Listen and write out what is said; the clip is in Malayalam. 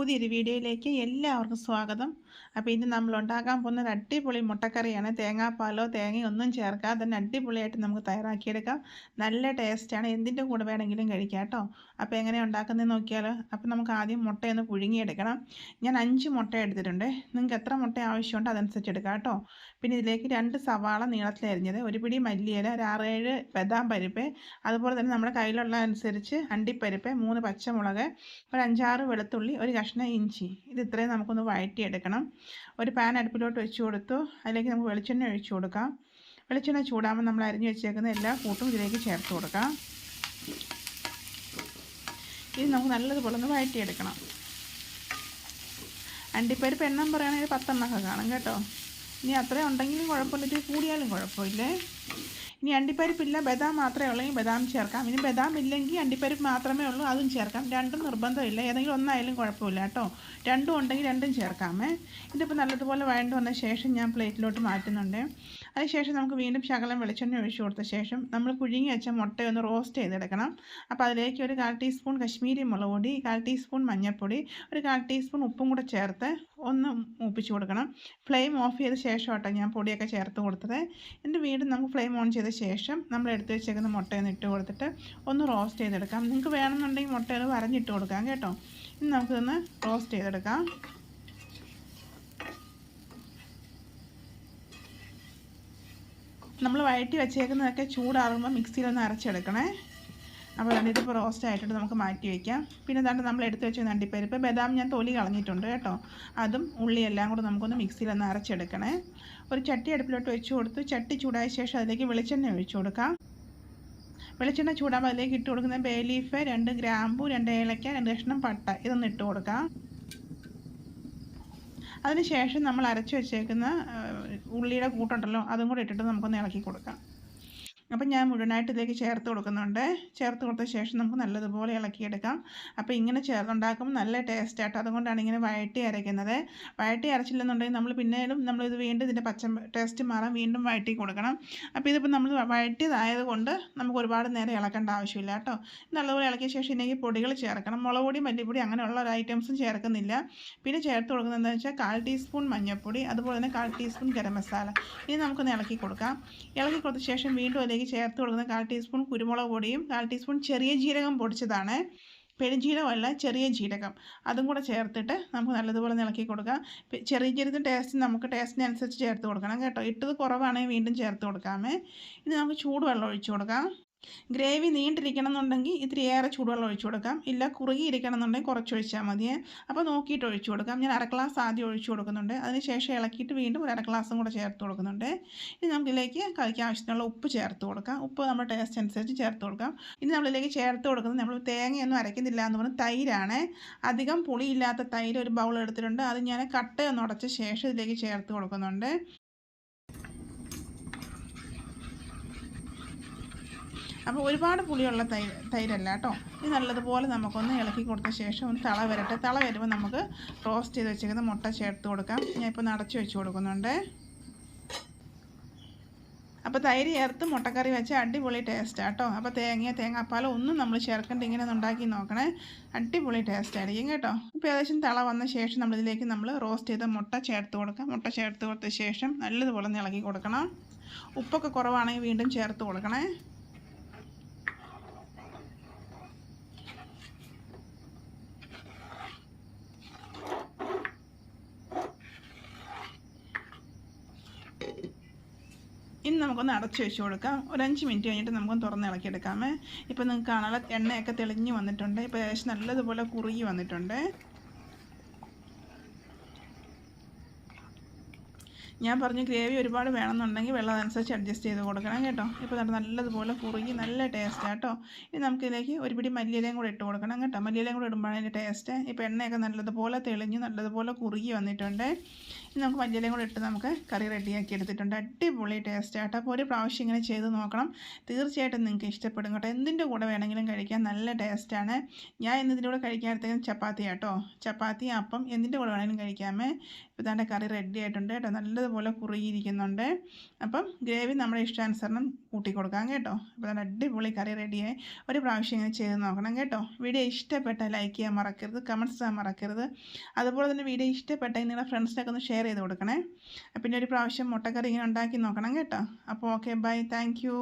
പുതിയൊരു വീഡിയോയിലേക്ക് എല്ലാവർക്കും സ്വാഗതം. അപ്പോൾ ഇന്ന് നമ്മൾ ഉണ്ടാക്കാൻ പോകുന്ന ഒരു അടിപൊളി മുട്ടക്കറിയാണ്. തേങ്ങാപ്പാലോ തേങ്ങയോ ഒന്നും ചേർക്കാതെ തന്നെ അടിപൊളിയായിട്ട് നമുക്ക് തയ്യാറാക്കിയെടുക്കാം. നല്ല ടേസ്റ്റാണ്. എന്തിൻ്റെ കൂടെ വേണമെങ്കിലും കഴിക്കാം കേട്ടോ. അപ്പോൾ എങ്ങനെയാണ് ഉണ്ടാക്കുന്നതെന്ന് നോക്കിയാലോ. അപ്പോൾ നമുക്ക് ആദ്യം മുട്ടയൊന്ന് പുഴുങ്ങിയെടുക്കണം. ഞാൻ 5 മുട്ട എടുത്തിട്ടുണ്ട്. നിങ്ങൾക്ക് എത്ര മുട്ട ആവശ്യമുണ്ടോ അതനുസരിച്ച് എടുക്കാം കേട്ടോ. പിന്നെ ഇതിലേക്ക് 2 സവാള നീളത്തിലരിഞ്ഞത്, ഒരു പിടി മല്ലിയില, ഒരു 6-7 ബദാം പരിപ്പ്, അതുപോലെ തന്നെ നമ്മുടെ കയ്യിലുള്ള അനുസരിച്ച് അണ്ടിപ്പരിപ്പ്, 3 പച്ചമുളക്, ഒരു 5-6 വെളുത്തുള്ളി, ഒരു കഷ്ണം ഇഞ്ചി. ഇത് ഇത്രയും നമുക്കൊന്ന് വഴറ്റിയെടുക്കണം. ഒരു പാൻ അടുപ്പിലോട്ട് വെച്ച് കൊടുത്തു. അതിലേക്ക് നമുക്ക് വെളിച്ചെണ്ണ ഒഴിച്ചു കൊടുക്കാം. വെളിച്ചെണ്ണ ചൂടാകുമ്പോൾ നമ്മൾ അരിഞ്ഞു വെച്ചേക്കുന്ന എല്ലാ കൂട്ടും ഇതിലേക്ക് ചേർത്ത് കൊടുക്കാം. ഇത് നമുക്ക് നല്ലതുപോലെ ഒന്ന് വഴറ്റിയെടുക്കണം. അണ്ടിപ്പരിപ്പ് എണ്ണം പറയുകയാണെങ്കിൽ 10 എണ്ണമൊക്കെ കാണും കേട്ടോ. ഇനി അത്രയും ഉണ്ടെങ്കിലും കുഴപ്പമില്ല, ഇത് കൂടിയാലും കുഴപ്പമില്ലേ. ഇനി അണ്ടിപ്പരിപ്പില്ല, ബദാം മാത്രമേ ഉള്ളെങ്കിൽ ബദാം ചേർക്കാം. ഇനി ബദാം ഇല്ലെങ്കിൽ അണ്ടിപ്പരിപ്പ് മാത്രമേ ഉള്ളൂ, അതും ചേർക്കാം. രണ്ടും നിർബന്ധമില്ല, ഏതെങ്കിലും ഒന്നായാലും കുഴപ്പമില്ല കേട്ടോ. രണ്ടും ഉണ്ടെങ്കിൽ രണ്ടും ചേർക്കാമേ. ഇതിപ്പോൾ നല്ലതുപോലെ വഴണ്ട് വന്ന ശേഷം ഞാൻ പ്ലേറ്റിലോട്ട് മാറ്റുന്നുണ്ട്. അതിനുശേഷം നമുക്ക് വീണ്ടും ശകലം വെളിച്ചെണ്ണ ഒഴിച്ചു കൊടുത്ത ശേഷം നമ്മൾ പുഴുങ്ങി വെച്ച മുട്ടയൊന്ന് റോസ്റ്റ് ചെയ്തെടുക്കണം. അപ്പോൾ അതിലേക്ക് ഒരു 1/4 ടീസ്പൂൺ കശ്മീരി മുളക് പൊടി, 1/4 ടീസ്പൂൺ മഞ്ഞൾപ്പൊടി, ഒരു 1/4 ടീസ്പൂൺ ഉപ്പും കൂടെ ചേർത്ത് ഒന്ന് മൂപ്പിച്ച് കൊടുക്കണം. ഫ്ലെയിം ഓഫ് ചെയ്ത ശേഷം കേട്ടോ ഞാൻ പൊടിയൊക്കെ ചേർത്ത് കൊടുത്തത്. എന്നിട്ട് വീണ്ടും നമുക്ക് ഫ്ലെയിം ഓൺ ചെയ്ത ശേഷം നമ്മൾ എടുത്ത് വെച്ചേക്കുന്ന മുട്ടയൊന്ന് ഇട്ട് കൊടുത്തിട്ട് ഒന്ന് റോസ്റ്റ് ചെയ്തെടുക്കാം. നിങ്ങൾക്ക് വേണമെന്നുണ്ടെങ്കിൽ മുട്ടയൊന്ന് വരഞ്ഞിട്ട് കൊടുക്കാം കേട്ടോ. ഇനി നമുക്കിതൊന്ന് റോസ്റ്റ് ചെയ്തെടുക്കാം. നമ്മൾ വഴറ്റി വെച്ചേക്കുന്നതൊക്കെ ചൂടാറുമ്പോൾ മിക്സിയിലൊന്ന് അരച്ചെടുക്കണേ. അപ്പോൾ ഇതിപ്പോൾ റോസ്റ്റ് ആയിട്ടുണ്ട്, നമുക്ക് മാറ്റി വയ്ക്കാം. പിന്നെ അതാണ്ട് നമ്മൾ എടുത്ത് വെച്ച അണ്ടിപ്പരിപ്പ്, ബദാം ഞാൻ തൊലി കളഞ്ഞിട്ടുണ്ട് കേട്ടോ. അതും ഉള്ളിയെല്ലാം കൂടെ നമുക്കൊന്ന് മിക്സിയിലൊന്ന് അരച്ചെടുക്കണേ. ഒരു ചട്ടി അടുപ്പിലോട്ട് വെച്ച് കൊടുത്തു. ചട്ടി ചൂടായ ശേഷം അതിലേക്ക് വെളിച്ചെണ്ണ ഒഴിച്ചു കൊടുക്കാം. വെളിച്ചെണ്ണ ചൂടാകുമ്പോൾ അതിലേക്ക് ഇട്ട് കൊടുക്കുന്ന ബേ ലീഫ്, 2 ഗ്രാമ്പു, 2 ഏലക്ക, 2 കഷ്ണം പട്ട, ഇതൊന്ന് ഇട്ട് കൊടുക്കാം. അതിനുശേഷം നമ്മൾ അരച്ച് വെച്ചേക്കുന്ന ഉള്ളിയുടെ കൂട്ടുണ്ടല്ലോ, അതും കൂടെ ഇട്ടിട്ട് നമുക്കൊന്ന് ഇളക്കി കൊടുക്കാം. അപ്പം ഞാൻ മുഴുവനായിട്ട് ഇതിലേക്ക് ചേർത്ത് കൊടുക്കുന്നുണ്ട്. ചേർത്ത് കൊടുത്ത ശേഷം നമുക്ക് നല്ലതുപോലെ ഇളക്കിയെടുക്കാം. അപ്പോൾ ഇങ്ങനെ ചേർത്തുണ്ടാക്കുമ്പോൾ നല്ല ടേസ്റ്റ് ആട്ടോ. അതുകൊണ്ടാണ് ഇങ്ങനെ വഴറ്റി അരയ്ക്കുന്നത്. വഴറ്റി അരച്ചില്ലെന്നുണ്ടെങ്കിൽ നമ്മൾ പിന്നീടും നമ്മളിത് വീണ്ടും ഇതിൻ്റെ പച്ച ടേസ്റ്റ് മാറാൻ വീണ്ടും വഴറ്റി കൊടുക്കണം. അപ്പോൾ ഇതിപ്പോൾ നമ്മൾ വഴറ്റിയതായത് കൊണ്ട് നമുക്ക് ഒരുപാട് നേരം ഇളക്കേണ്ട ആവശ്യമില്ല കേട്ടോ. നല്ലപോലെ ഇളക്കിയ ശേഷം ഇതിലേക്ക് പൊടികൾ ചേർക്കണം. മുളക് പൊടി, മല്ലിപ്പൊടി അങ്ങനെയുള്ള ഒരു ഐറ്റംസും ചേർക്കുന്നില്ല. പിന്നെ ചേർത്ത് കൊടുക്കുന്നത് എന്താണെന്ന് വെച്ചാൽ 1/4 ടീസ്പൂൺ മഞ്ഞൾപ്പൊടി, അതുപോലെ തന്നെ 1/4 ടീസ്പൂൺ ഗരം മസാല. ഇനി നമുക്കൊന്ന് ഇളക്കി കൊടുക്കാം. ഇളക്കി കൊടുത്ത ശേഷം വീണ്ടും അതിലേക്ക് ചേർത്ത് കൊടുക്കുന്ന 1/4 ടീസ്പൂൺ കുരുമുളക് പൊടിയും 1/4 ടീസ്പൂൺ ചെറിയ ജീരകം പൊടിച്ചതാണ്. പെരുംജീരകമല്ല, ചെറിയ ജീരകം, അതും കൂടെ ചേർത്തിട്ട് നമുക്ക് നല്ലതുപോലെ ഇളക്കി കൊടുക്കാം. ചെറിയ ജീരകത്തിൻ്റെ ടേസ്റ്റ് നമുക്ക് ടേസ്റ്റിനനുസരിച്ച് ചേർത്ത് കൊടുക്കണം കേട്ടോ. ഇട്ടത് കുറവാണെങ്കിൽ വീണ്ടും ചേർത്ത് കൊടുക്കാമേ. ഇനി നമുക്ക് ചൂടുവെള്ളം ഒഴിച്ചു കൊടുക്കാം. ഗ്രേവി നീണ്ടിരിക്കണം എന്നുണ്ടെങ്കിൽ ഇത്തിരി ഏറെ ചൂടുവെള്ളം ഒഴിച്ചു കൊടുക്കാം. ഇല്ല കുറുകിയിരിക്കണം എന്നുണ്ടെങ്കിൽ കുറച്ച് ഒഴിച്ചാൽ മതിയേ. അപ്പോൾ നോക്കിയിട്ട് ഒഴിച്ചു കൊടുക്കാം. ഞാൻ 1/2 ഗ്ലാസ് ആദ്യം ഒഴിച്ചു കൊടുക്കുന്നുണ്ട്. അതിനുശേഷം ഇളക്കിയിട്ട് വീണ്ടും ഒരു 1/2 ഗ്ലാസും കൂടെ ചേർത്ത് കൊടുക്കുന്നുണ്ട്. ഇനി നമുക്കിതിലേക്ക് കറിക്ക് ആവശ്യത്തിനുള്ള ഉപ്പ് ചേർത്ത് കൊടുക്കാം. ഉപ്പ് നമ്മുടെ ടേസ്റ്റ് അനുസരിച്ച് ചേർത്ത് കൊടുക്കാം. ഇനി നമ്മളിതിലേക്ക് ചേർത്ത് കൊടുക്കുന്നത്, നമ്മൾ തേങ്ങയൊന്നും അരയ്ക്കുന്നില്ല എന്ന് പറഞ്ഞാൽ തൈരാണ്. അധികം പുളിയില്ലാത്ത തൈര് ഒരു ബൗൾ എടുത്തിട്ടുണ്ട്. അത് ഞാൻ കട്ടയൊന്ന് ഉടച്ച ശേഷം ഇതിലേക്ക് ചേർത്ത് കൊടുക്കുന്നുണ്ട്. അപ്പോൾ ഒരുപാട് പുളിയുള്ള തൈരല്ല കേട്ടോ. ഇത് നല്ലതുപോലെ നമുക്കൊന്ന് ഇളക്കി കൊടുത്ത ശേഷം ഒന്ന് തള വരട്ടെ. തള വരുമ്പോൾ നമുക്ക് റോസ്റ്റ് ചെയ്ത് വെച്ചിരിക്കുന്ന മുട്ട ചേർത്ത് കൊടുക്കാം. ഞാൻ ഇപ്പോൾ അടച്ച് വെച്ച് കൊടുക്കുന്നുണ്ട്. അപ്പോൾ തൈര് ചേർത്ത് മുട്ടക്കറി വെച്ച് അടിപൊളി ടേസ്റ്റാണ് കേട്ടോ. അപ്പോൾ തേങ്ങാപ്പാലോ ഒന്നും നമ്മൾ ചേർക്കേണ്ട, ഇങ്ങനെ ഒന്ന് ഉണ്ടാക്കി നോക്കണേ. അടിപൊളി ടേസ്റ്റ് ആയിരിക്കും കേട്ടോ. ഇപ്പോൾ ഏകദേശം തള വന്ന ശേഷം നമ്മളിതിലേക്ക് റോസ്റ്റ് ചെയ്ത മുട്ട ചേർത്ത് കൊടുക്കാം. മുട്ട ചേർത്ത് കൊടുത്ത ശേഷം നല്ലതുപോലെ ഒന്ന് ഇളക്കി കൊടുക്കണം. ഉപ്പൊക്കെ കുറവാണെങ്കിൽ വീണ്ടും ചേർത്ത് കൊടുക്കണേ. ഇനി നമുക്കൊന്ന് അടച്ചു വെച്ച് കൊടുക്കാം. ഒരു 5 മിനിറ്റ് കഴിഞ്ഞിട്ട് നമുക്കൊന്ന് തുറന്ന് ഇളക്കിയെടുക്കാമേ. ഇപ്പോൾ നിങ്ങൾക്ക് കാണാനുള്ള എണ്ണയൊക്കെ തെളിഞ്ഞ് വന്നിട്ടുണ്ട്. ഇപ്പോൾ ഏകദേശം നല്ലതുപോലെ കുറുകി വന്നിട്ടുണ്ട്. ഞാൻ പറഞ്ഞു ഗ്രേവി ഒരുപാട് വേണമെന്നുണ്ടെങ്കിൽ വെള്ളം അനുസരിച്ച് അഡ്ജസ്റ്റ് ചെയ്ത് കൊടുക്കണം കേട്ടോ. ഇപ്പോൾ നല്ലതുപോലെ കുറുകി നല്ല ടേസ്റ്റാണ് കേട്ടോ. ഇനി നമുക്കിതിലേക്ക് ഒരു പിടി മല്ലിയിലയും കൂടെ ഇട്ട് കൊടുക്കണം കേട്ടോ. മല്ലിയിലയും കൂടെ ഇടുമ്പോഴാണ് അതിൻ്റെ ടേസ്റ്റ്. ഇപ്പോൾ എണ്ണയൊക്കെ നല്ലതുപോലെ തെളിഞ്ഞ് നല്ലതുപോലെ കുറുകി വന്നിട്ടുണ്ട്. ഇനി നമുക്ക് മല്ലിയിലയും കൂടെ ഇട്ട് നമുക്ക് കറി റെഡിയാക്കി എടുത്തിട്ടുണ്ട്. അടിപൊളി ടേസ്റ്റ് ആട്ടോ. അപ്പോൾ ഒരു പ്രാവശ്യം ഇങ്ങനെ ചെയ്ത് നോക്കണം. തീർച്ചയായിട്ടും നിങ്ങൾക്ക് ഇഷ്ടപ്പെടും കേട്ടോ. എന്തിൻ്റെ കൂടെ വേണമെങ്കിലും കഴിക്കാൻ നല്ല ടേസ്റ്റാണ്. ഞാൻ ഇന്ന് ഇതിൻ്റെ കൂടെ കഴിക്കാനത്തേക്കും ചപ്പാത്തി കേട്ടോ. ചപ്പാത്തി, അപ്പം എന്തിൻ്റെ കൂടെ വേണമെങ്കിലും കഴിക്കാമേ. അപ്പോൾ ഇതാണ്ട് കറി റെഡി ആയിട്ടുണ്ട് കേട്ടോ. നല്ലതുപോലെ കുറുകിയിരിക്കുന്നുണ്ട്. അപ്പം ഗ്രേവി നമ്മുടെ ഇഷ്ടാനുസരണം കൂട്ടി കൊടുക്കാം കേട്ടോ. അപ്പോൾ ഇതാണ്ട് അടിപൊളി കറി റെഡിയായി. ഒരു പ്രാവശ്യം ഇങ്ങനെ ചെയ്ത് നോക്കണം കേട്ടോ. വീഡിയോ ഇഷ്ടപ്പെട്ടാൽ ലൈക്ക് ചെയ്യാൻ മറക്കരുത്, കമൻറ്റ്സ് ചെയ്യാൻ മറക്കരുത്. അതുപോലെ തന്നെ വീഡിയോ ഇഷ്ടപ്പെട്ടെങ്കിൽ നിങ്ങളുടെ ഫ്രണ്ട്സിനൊക്കെ ഒന്ന് ഷെയർ ചെയ്ത് കൊടുക്കണേ. പിന്നെ ഒരു പ്രാവശ്യം മുട്ടക്കറി ഇങ്ങനെ ഉണ്ടാക്കി നോക്കണം കേട്ടോ. അപ്പോൾ ഓക്കെ, ബൈ, താങ്ക് യു.